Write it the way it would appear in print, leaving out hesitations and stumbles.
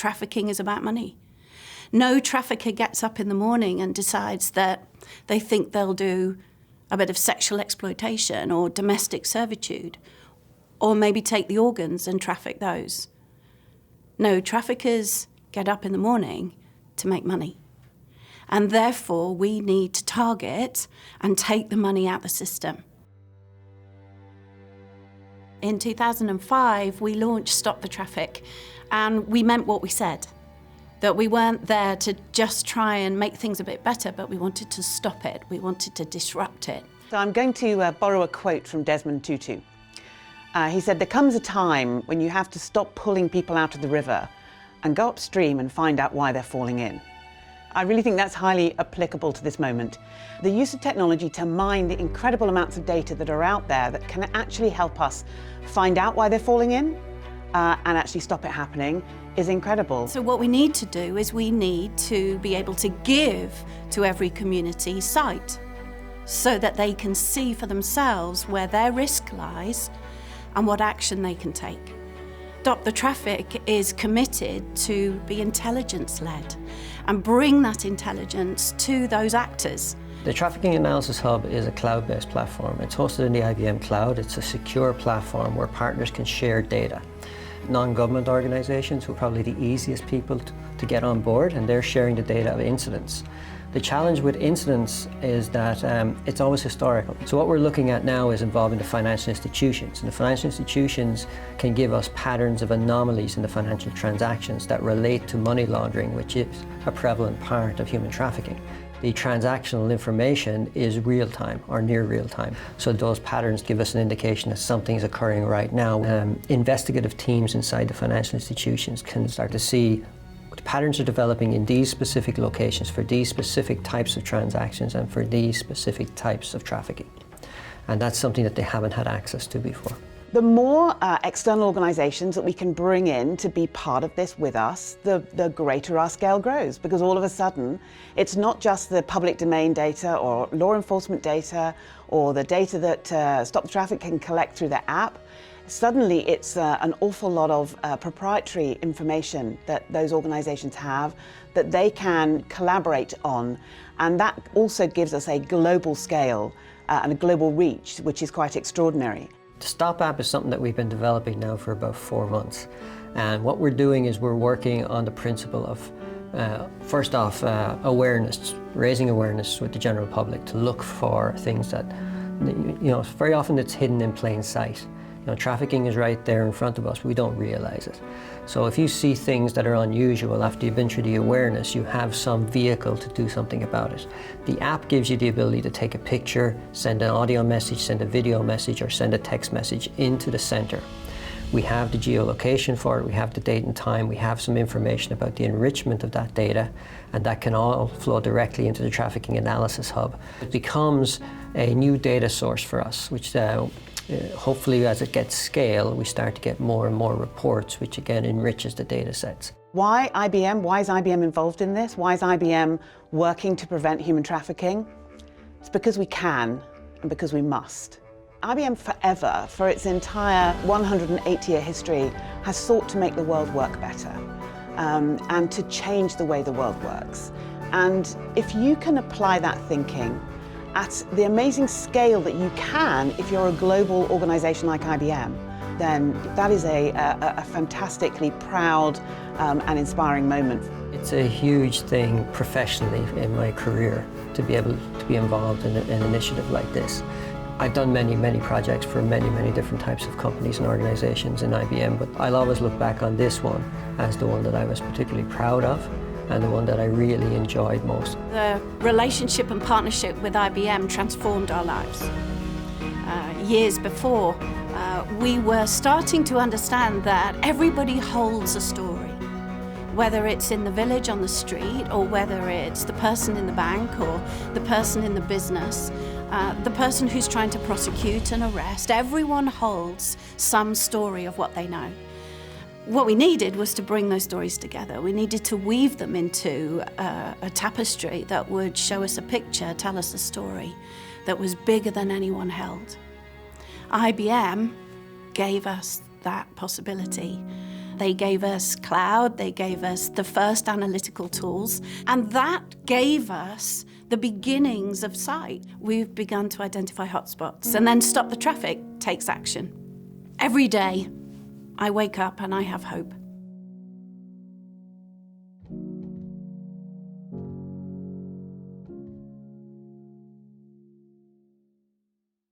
trafficking is about money. No trafficker gets up in the morning and decides that they think they'll do a bit of sexual exploitation or domestic servitude, or maybe take the organs and traffic those. No, traffickers get up in the morning to make money. And therefore, we need to target and take the money out of the system. In 2005, we launched Stop the Traffic, and we meant what we said. That we weren't there to just try and make things a bit better, but we wanted to stop it. We wanted to disrupt it. So I'm going to borrow a quote from Desmond Tutu. He said, "There comes a time when you have to stop pulling people out of the river and go upstream and find out why they're falling in." I really think that's highly applicable to this moment. The use of technology to mine the incredible amounts of data that are out there that can actually help us find out why they're falling in and actually stop it happening is incredible. So what we need to do is we need to be able to give to every community sight so that they can see for themselves where their risk lies and what action they can take. Stop the Traffic is committed to be intelligence-led and bring that intelligence to those actors. The Trafficking Analysis Hub is a cloud-based platform. It's hosted in the IBM cloud. It's a secure platform where partners can share data. Non-government organisations were probably the easiest people to get on board, and they're sharing the data of incidents. The challenge with incidents is that it's always historical. So what we're looking at now is involving the financial institutions. And the financial institutions can give us patterns of anomalies in the financial transactions that relate to money laundering, which is a prevalent part of human trafficking. The transactional information is real-time or near real-time. So those patterns give us an indication that something is occurring right now. Investigative teams inside the financial institutions can start to see what patterns are developing in these specific locations for these specific types of transactions and for these specific types of trafficking. And that's something that they haven't had access to before. The more external organisations that we can bring in to be part of this with us, the greater our scale grows, because all of a sudden it's not just the public domain data or law enforcement data or the data that Stop the Traffic can collect through their app. Suddenly it's an awful lot of proprietary information that those organisations have that they can collaborate on, and that also gives us a global scale and a global reach, which is quite extraordinary. The StopUp is something that we've been developing now for about 4 months, and what we're doing is we're working on the principle of first off awareness, raising awareness with the general public to look for things that, very often it's hidden in plain sight. Trafficking is right there in front of us, but we don't realize it. So if you see things that are unusual after you've been through the awareness, you have some vehicle to do something about it. The app gives you the ability to take a picture, send an audio message, send a video message, or send a text message into the center. We have the geolocation for it, we have the date and time, we have some information about the enrichment of that data, and that can all flow directly into the Trafficking Analysis Hub. It becomes a new data source for us, which hopefully as it gets scale, we start to get more and more reports, which again enriches the data sets. Why IBM? Why is IBM involved in this? Why is IBM working to prevent human trafficking? It's because we can and because we must. IBM forever, for its entire 180-year history, has sought to make the world work better and to change the way the world works. And if you can apply that thinking at the amazing scale that you can if you're a global organization like IBM, then that is a fantastically proud and inspiring moment. It's a huge thing professionally in my career to be able to be involved in an initiative like this. I've done many projects for many different types of companies and organizations in IBM, but I'll always look back on this one as the one that I was particularly proud of and the one that I really enjoyed most. The relationship and partnership with IBM transformed our lives. Years before, we were starting to understand that everybody holds a story, whether it's in the village on the street or whether it's the person in the bank or the person in the business, the person who's trying to prosecute and arrest. Everyone holds some story of what they know. What we needed was to bring those stories together. We needed to weave them into a tapestry that would show us a picture, tell us a story that was bigger than anyone held. IBM gave us that possibility. They gave us cloud, they gave us the first analytical tools, and that gave us the beginnings of sight. We've begun to identify hotspots, and then Stop the Traffic takes action. Every day, I wake up and I have hope.